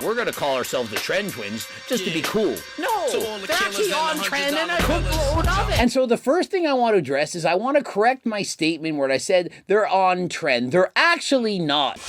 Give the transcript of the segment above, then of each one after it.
we're gonna call ourselves the Tren twins just to be cool. No, they're actually on Tren and a boatload of it. And so the first thing I want to address is I want to correct my statement where I said they're on Tren. They're actually not.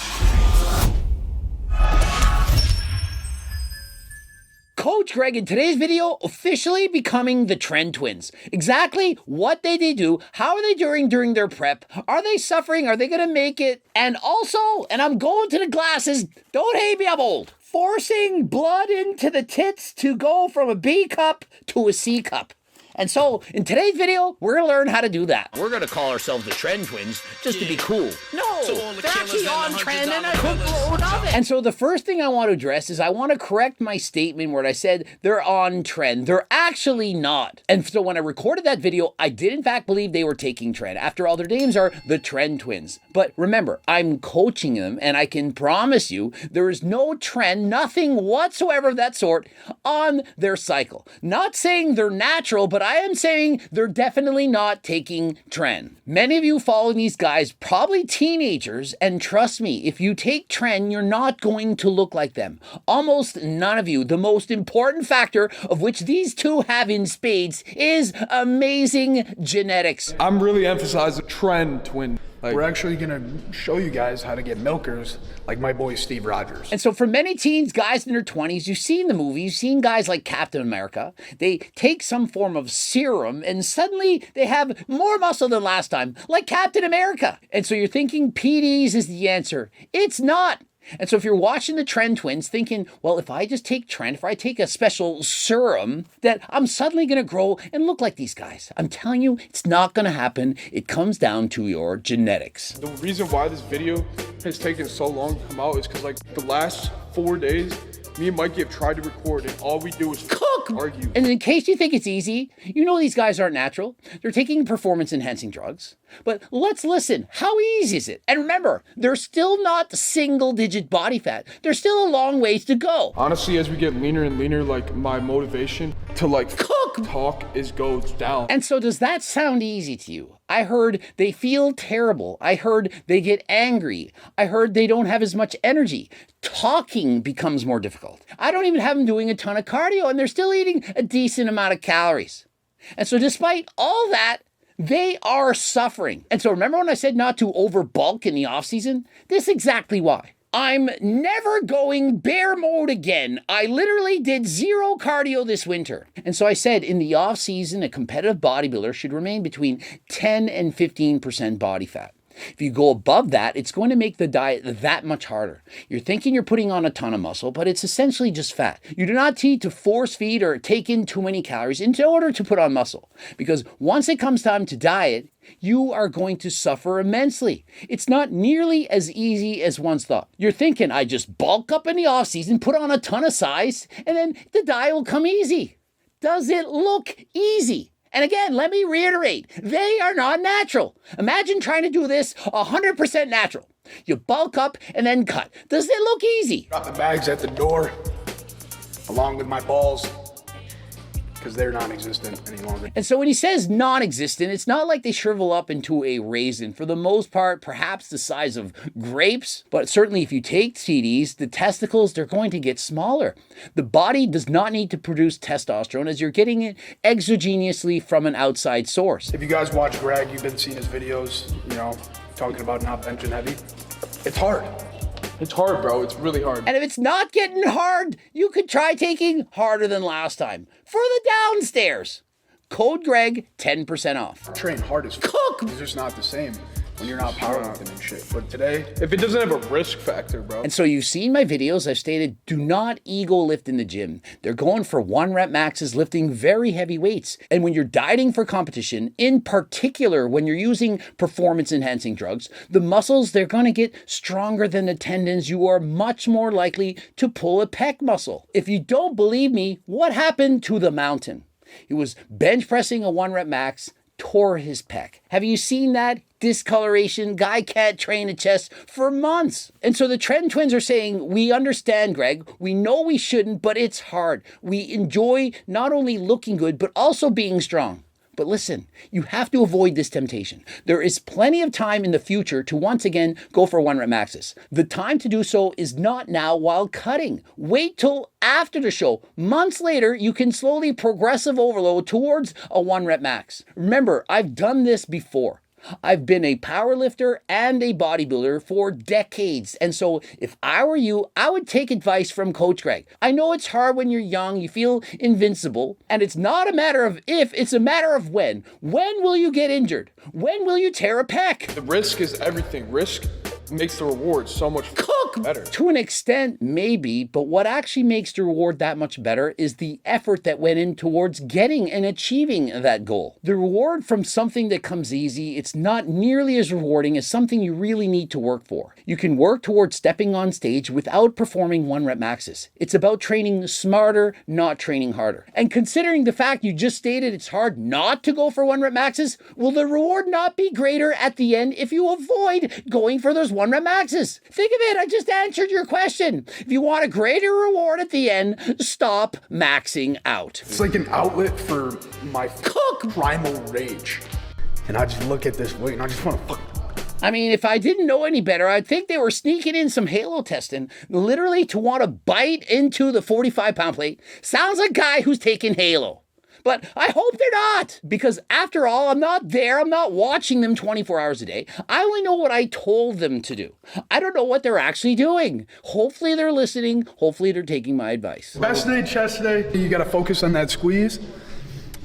Coach Greg in today's video officially becoming the Tren twins. Exactly what they do, how are they doing during their prep, are they suffering, are they gonna make it, and also, and I'm going to the glasses, don't hate me, I'm old, forcing blood into the tits to go from a B cup to a C cup. And so, in today's video, we're gonna learn how to do that. We're gonna call ourselves the Tren twins just to be cool. No, they're actually on Tren and a boatload of it. And so the first thing I want to address is I want to correct my statement where I said they're on Tren. They're actually not. And so when I recorded that video, I did in fact believe they were taking Tren. After all, their names are the Tren twins. But remember, I'm coaching them, and I can promise you there is no Tren, nothing whatsoever of that sort on their cycle. Not saying they're natural, but I am saying they're definitely not taking Tren. Many of you follow these guys, probably teenagers, and trust me, if you take Tren, you're not going to look like them. Almost none of you. The most important factor of which these two have in spades is amazing genetics. I'm really emphasizing Tren twin. We're actually gonna show you guys how to get milkers like my boy Steve Rogers. And so for many teens, guys in their 20s, you've seen the movies, you've seen guys like Captain America. They take some form of serum and suddenly they have more muscle than last time, like Captain America. And so you're thinking PDs is the answer. It's not. And so if you're watching the Tren twins thinking, well, if I just take Tren, if I take a special serum, that I'm suddenly going to grow and look like these guys. I'm telling you, it's not going to happen. It comes down to your genetics. The reason why this video has taken so long to come out is because like the last 4 days, me and Mikey have tried to record and all we do is argue. And in case you think it's easy, you know these guys aren't natural. They're taking performance-enhancing drugs. But let's listen. How easy is it? And remember, they're still not single-digit body fat. There's still a long ways to go. Honestly, as we get leaner and leaner, like my motivation to like talk goes down. And so does that sound easy to you? I heard they feel terrible. I heard they get angry. I heard they don't have as much energy. Talking becomes more difficult. I don't even have them doing a ton of cardio and they're still eating a decent amount of calories. And so despite all that, they are suffering. And so remember when I said not to overbulk in the off season? This is exactly why. I'm never going bear mode again. I literally did zero cardio this winter. And so I said in the off season, a competitive bodybuilder should remain between 10 and 15% body fat. If you go above that, it's going to make the diet that much harder. You're thinking you're putting on a ton of muscle, but it's essentially just fat. You do not need to force feed or take in too many calories in order to put on muscle. Because once it comes time to diet, you are going to suffer immensely. It's not nearly as easy as once thought. You're thinking, I just bulk up in the off season, put on a ton of size, and then the diet will come easy. Does it look easy? And again, let me reiterate, they are not natural. Imagine trying to do this 100% natural. You bulk up and then cut. Does it look easy? Drop the bags at the door, along with my balls, because they're non-existent any longer. And so when he says non-existent, it's not like they shrivel up into a raisin. For the most part, perhaps the size of grapes, but certainly if you take TDs, the testicles, they're going to get smaller. The body does not need to produce testosterone as you're getting it exogenously from an outside source. If you guys watch Greg, you've been seeing his videos, talking about not benching heavy. It's hard. It's hard, bro. It's really hard. And if it's not getting hard, you could try taking harder than last time. For the downstairs. Code Greg, 10% off. Train hard as fuck. It's just not the same when you're not powerlifting and shit. But today, if it doesn't have a risk factor, bro. And so you've seen my videos, I've stated, do not ego lift in the gym. They're going for 1 rep maxes, lifting very heavy weights. And when you're dieting for competition, in particular, when you're using performance enhancing drugs, the muscles, they're going to get stronger than the tendons. You are much more likely to pull a pec muscle. If you don't believe me, what happened to the mountain? He was bench pressing a 1 rep max, tore his pec. Have you seen that? Discoloration, guy can't train a chest for months. And so the Tren twins are saying, we understand, Greg, we know we shouldn't, but it's hard. We enjoy not only looking good, but also being strong. But listen, you have to avoid this temptation. There is plenty of time in the future to once again go for 1-rep maxes. The time to do so is not now while cutting. Wait till after the show. Months later, you can slowly progressive overload towards a 1-rep max. Remember, I've done this before. I've been a powerlifter and a bodybuilder for decades. And so if I were you, I would take advice from Coach Greg. I know it's hard when you're young, you feel invincible, and it's not a matter of if, it's a matter of when. When will you get injured? When will you tear a pec? The risk is everything. Risk makes the reward so much better. To an extent, maybe, but what actually makes the reward that much better is the effort that went in towards getting and achieving that goal. The reward from something that comes easy, it's not nearly as rewarding as something you really need to work for. You can work towards stepping on stage without performing 1-rep maxes. It's about training smarter, not training harder. And considering the fact you just stated it's hard not to go for 1-rep maxes, will the reward not be greater at the end if you avoid going for those 1-rep maxes? Think of it, I just answered your question. If you want a greater reward at the end, stop maxing out. It's like an outlet for my primal rage. And I just look at this weight and I just want to fuck. I mean, if I didn't know any better, I'd think they were sneaking in some halo testing, literally to want to bite into the 45-pound plate. Sounds like a guy who's taking halo. But I hope they're not, because after all, I'm not there. I'm not watching them 24 hours a day. I only know what I told them to do. I don't know what they're actually doing. Hopefully they're listening. Hopefully they're taking my advice. Best day, chest day. You got to focus on that squeeze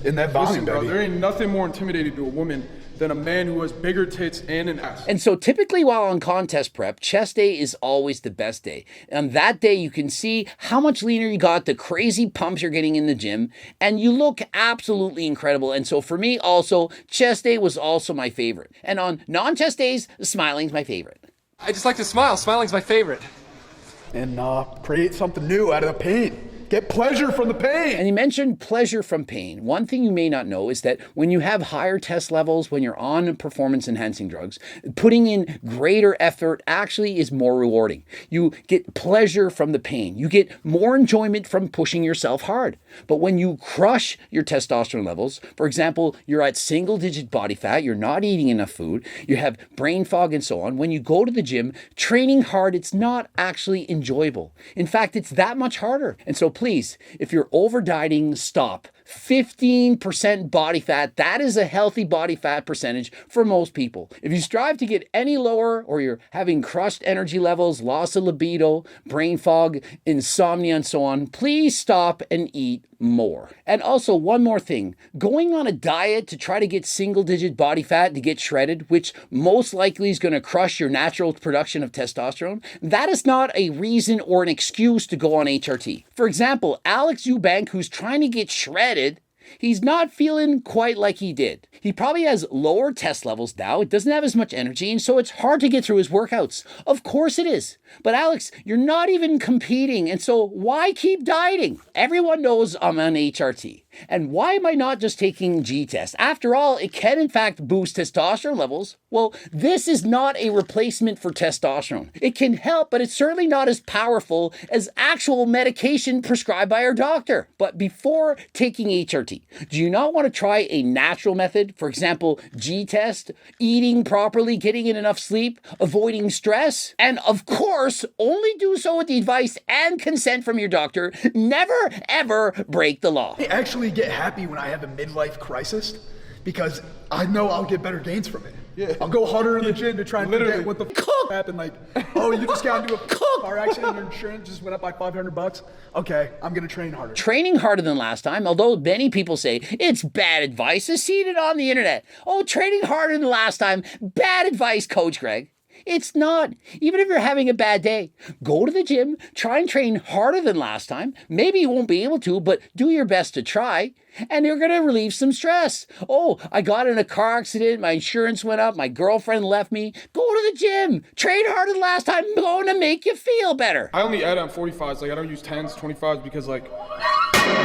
and that volume, Bro, baby. there ain't nothing more intimidating to a woman than a man who has bigger tits and an ass. And so typically while on contest prep, chest day is always the best day. On that day, you can see how much leaner you got, the crazy pumps you're getting in the gym, and you look absolutely incredible. And so for me also, chest day was also my favorite. And on non-chest days, smiling's my favorite. I just like to smile. Smiling's my favorite. And create something new out of the pain. Get pleasure from the pain. And you mentioned pleasure from pain. One thing you may not know is that when you have higher test levels, when you're on performance enhancing drugs, putting in greater effort actually is more rewarding. You get pleasure from the pain. You get more enjoyment from pushing yourself hard. But when you crush your testosterone levels, for example, you're at single-digit body fat, you're not eating enough food, you have brain fog and so on, when you go to the gym, training hard, it's not actually enjoyable. In fact, it's that much harder. And so please, if you're over dieting, stop. 15% body fat, that is a healthy body fat percentage for most people. If you strive to get any lower, or you're having crushed energy levels, loss of libido, brain fog, insomnia, and so on, please stop and eat more. And also one more thing, going on a diet to try to get single-digit body fat to get shredded, which most likely is going to crush your natural production of testosterone, that is not a reason or an excuse to go on HRT. For example, Alex Eubank, who's trying to get shredded, he's not feeling quite like he did. He probably has lower test levels now. It doesn't have as much energy, and so it's hard to get through his workouts. Of course it is. But Alex, you're not even competing, and so why keep dieting? Everyone knows I'm on HRT. And why am I not just taking G-test? After all, it can in fact boost testosterone levels. Well, this is not a replacement for testosterone. It can help, but it's certainly not as powerful as actual medication prescribed by our doctor. But before taking HRT, do you not want to try a natural method? For example, G-test, eating properly, getting in enough sleep, avoiding stress, and of course, only do so with the advice and consent from your doctor. Never, ever break the law. I actually get happy when I have a midlife crisis because I know I'll get better gains from it. Yeah. I'll go harder in the gym to try and forget what the happened. Like, oh, you just got into a car accident, your insurance just went up by $500. Okay, I'm gonna train harder. Training harder than last time, although many people say it's bad advice. I've seen it on the internet. Oh, training harder than last time. Bad advice, Coach Greg. It's not. Even if you're having a bad day, go to the gym, try and train harder than last time. Maybe you won't be able to, but do your best to try, and you're going to relieve some stress. Oh, I got in a car accident, my insurance went up, my girlfriend left me. Go to the gym, train harder than last time, I'm going to make you feel better. I only add on 45s, like I don't use 10s, 25s because like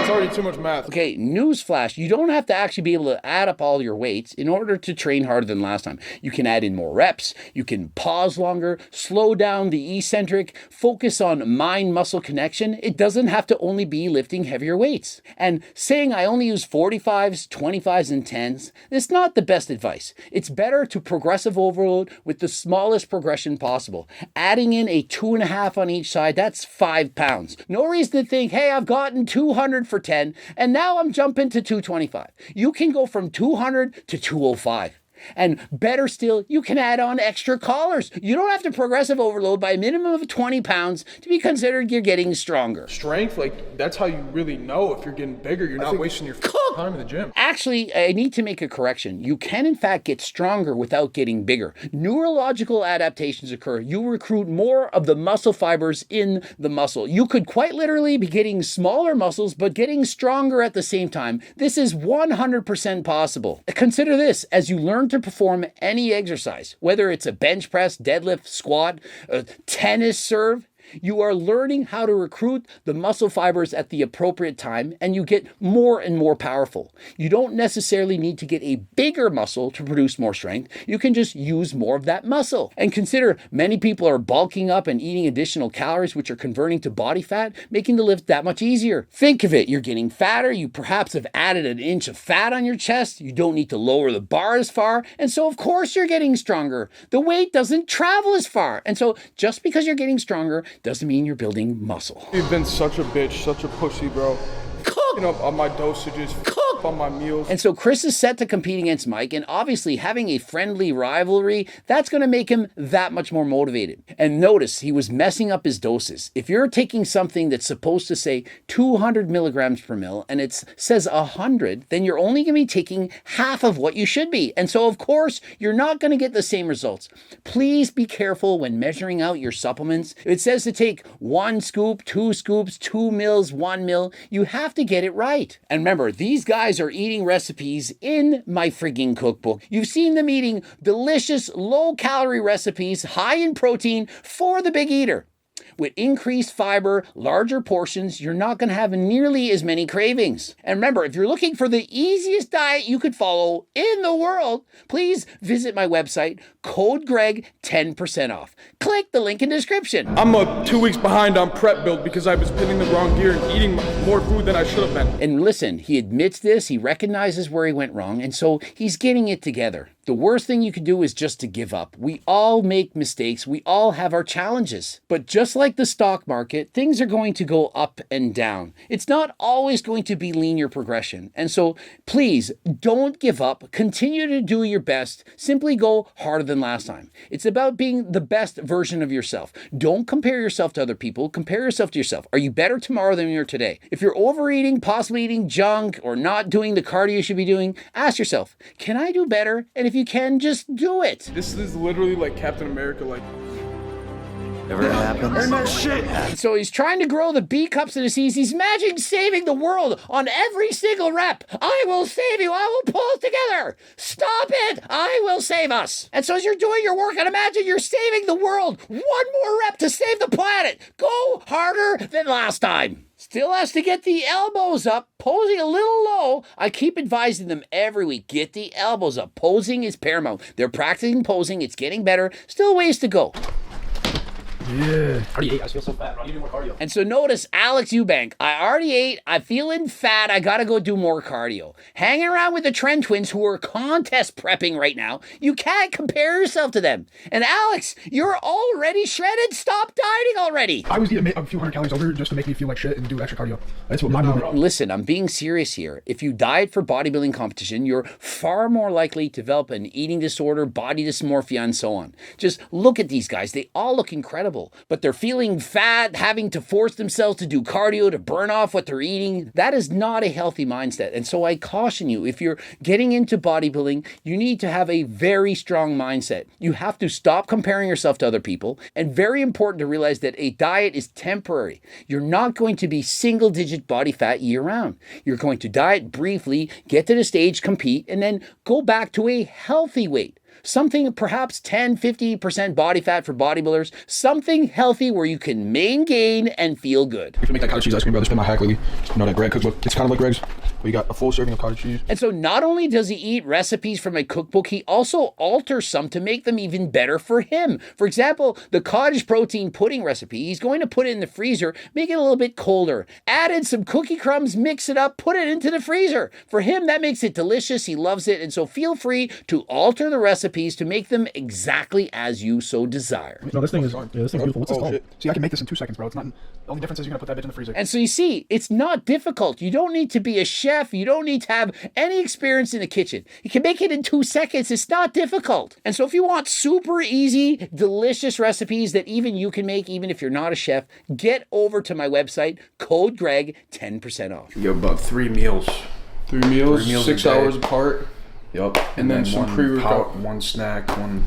It's already too much math. Okay, newsflash, you don't have to actually be able to add up all your weights in order to train harder than last time. You can add in more reps, you can pause longer, slow down the eccentric, focus on mind-muscle connection. It doesn't have to only be lifting heavier weights. And saying I only use 45s, 25s, and 10s, it's not the best advice. It's better to progressive overload with the smallest progression possible. Adding in a 2.5 on each side, that's 5 pounds. No reason to think, hey, I've gotten 200 for 10, and now I'm jumping to 225. You can go from 200 to 205. And better still, you can add on extra collars. You don't have to progressive overload by a minimum of 20 pounds to be considered you're getting stronger. Strength, like, that's how you really know if you're getting bigger. You're not wasting your time in the gym. Actually, I need to make a correction. You can, in fact, get stronger without getting bigger. Neurological adaptations occur. You recruit more of the muscle fibers in the muscle. You could quite literally be getting smaller muscles, but getting stronger at the same time. This is 100% possible. Consider this as you learn to perform any exercise, whether it's a bench press, deadlift, squat, a tennis serve. You are learning how to recruit the muscle fibers at the appropriate time, and you get more and more powerful. You don't necessarily need to get a bigger muscle to produce more strength. You can just use more of that muscle. And consider many people are bulking up and eating additional calories, which are converting to body fat, making the lift that much easier. Think of it. You're getting fatter. You perhaps have added an inch of fat on your chest. You don't need to lower the bar as far. And so, of course, you're getting stronger. The weight doesn't travel as far. And so just because you're getting stronger doesn't mean you're building muscle. You've been such a bitch, such a pussy, bro. You know, on my dosages, on my meals. And so Chris is set to compete against Mike, and obviously having a friendly rivalry, that's going to make him that much more motivated. And notice he was messing up his doses. If you're taking something that's supposed to say 200 milligrams per mil and it says 100, then you're only going to be taking half of what you should be. And so of course, you're not going to get the same results. Please be careful when measuring out your supplements. If it says to take 1 scoop, 2 scoops, 2 mils, 1 mil, you have to get it right. And remember, these guys are eating recipes in my frigging cookbook. You've seen them eating delicious, low-calorie recipes, high in protein for the big eater. With increased fiber, larger portions, you're not going to have nearly as many cravings. And remember, if you're looking for the easiest diet you could follow in the world, please visit my website, code Greg, 10% off. Click the link in description. I'm 2 weeks behind on prep build because I was pinning the wrong gear and eating more food than I should have been. And listen, he admits this, he recognizes where he went wrong, and so he's getting it together. The worst thing you could do is just to give up. We all make mistakes. We all have our challenges. But just like the stock market, things are going to go up and down. It's not always going to be linear progression. And so please don't give up. Continue to do your best. Simply go harder than last time. It's about being the best version of yourself. Don't compare yourself to other people. Compare yourself to yourself. Are you better tomorrow than you are today? If you're overeating, possibly eating junk, or not doing the cardio you should be doing, ask yourself, can I do better? And if you can, just do it. This is literally like Captain America, like, Never happens. and that shit. So he's trying to grow the B cups in his C's. He's imagining saving the world on every single rep. I will save you. I will pull us together. Stop it. I will save us. And so as you're doing your workout, imagine you're saving the world. One more rep to save the planet. Go harder than last time. Still has to get the elbows up, posing a little low. I keep advising them every week, get the elbows up. Posing is paramount. They're practicing posing. It's getting better. Still ways to go. Yeah. I already ate. I feel so fat, bro. I need to do more cardio. And so notice Alex Eubank. I already ate. I'm feeling fat. I got to go do more cardio. Hanging around with the Tren twins who are contest prepping right now. You can't compare yourself to them. And Alex, you're already shredded. Stop dieting already. I was eating a few hundred calories over just to make me feel like shit and do extra cardio. That's what my movement. Listen, I'm being serious here. If you diet for bodybuilding competition, you're far more likely to develop an eating disorder, body dysmorphia, and so on. Just look at these guys. They all look incredible. But they're feeling fat, having to force themselves to do cardio to burn off what they're eating. That is not a healthy mindset. And so I caution you, if you're getting into bodybuilding, you need to have a very strong mindset. You have to stop comparing yourself to other people. And very important to realize that a diet is temporary. You're not going to be single-digit body fat year-round. You're going to diet briefly, get to the stage, compete, and then go back to a healthy weight. something perhaps 10-50% body fat for bodybuilders, something healthy where you can maintain and feel good. If you make that cottage cheese ice cream, bro, that's been my hack lately. You know that Greg cookbook? It's kind of like Greg's, but you got a full serving of cottage cheese. And so not only does he eat recipes from a cookbook, he also alters some to make them even better for him. For example, the cottage protein pudding recipe, he's going to put it in the freezer, make it a little bit colder. Added some cookie crumbs, mix it up, put it into the freezer. For him, that makes it delicious. He loves it. And so feel free to alter the recipes to make them exactly as you so desire. No, this thing is beautiful. What's this called? See, I can make this in 2 seconds, bro. It's not. The only difference is you're gonna put that bitch in the freezer. And so you see, it's not difficult. You don't need to be a chef. You don't need to have any experience in the kitchen. You can make it in 2 seconds. It's not difficult. And so if you want super easy, delicious recipes that even you can make, even if you're not a chef, get over to my website, code Greg, 10% off. You have about 3 meals. 3 meals, 6 hours apart. Yep. And then some pre-workout. One snack, one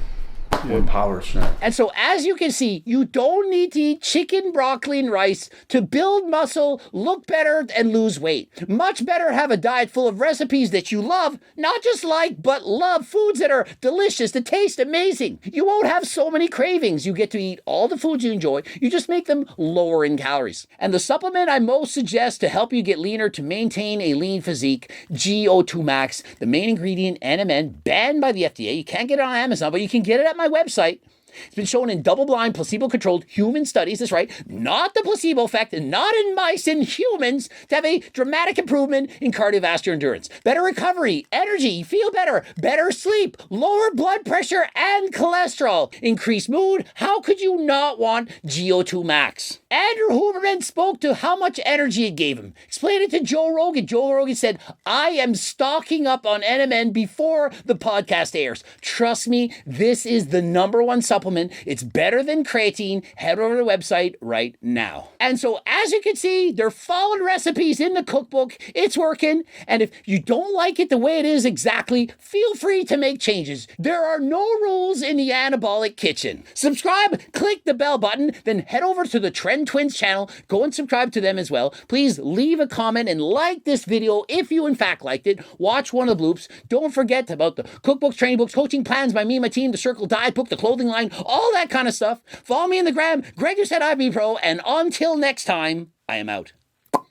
power snack. And so as you can see, you don't need to eat chicken, broccoli, and rice to build muscle, look better, and lose weight. Much better have a diet full of recipes that you love, not just like, but love. Foods that are delicious, that taste amazing. You won't have so many cravings. You get to eat all the foods you enjoy. You just make them lower in calories. And the supplement I most suggest to help you get leaner, to maintain a lean physique, GO2 Max, the main ingredient, NMN, banned by the FDA. You can't get it on Amazon, but you can get it at my website. It's been shown in double-blind, placebo-controlled human studies, that's right, not the placebo effect, not in mice, in humans, to have a dramatic improvement in cardiovascular endurance. Better recovery, energy, feel better, better sleep, lower blood pressure and cholesterol, increased mood. How could you not want GO2 Max? Andrew Huberman spoke to how much energy it gave him. Explained it to Joe Rogan. Joe Rogan said, I am stocking up on NMN before the podcast airs. Trust me, this is the #1 supplement. It's better than creatine. Head over to the website right now. And so as you can see, they're following recipes in the cookbook. It's working. And if you don't like it the way it is exactly, feel free to make changes. There are no rules in the anabolic kitchen. Subscribe, click the bell button, then head over to the Tren Twins channel. Go and subscribe to them as well. Please leave a comment and like this video if you in fact liked it. Watch one of the bloops. Don't forget about the cookbooks, training books, coaching plans by me and my team, the Circle Diet book, the clothing line, all that kind of stuff. Follow me in the gram, Greg Doucette IB Pro, and until next time, I am out.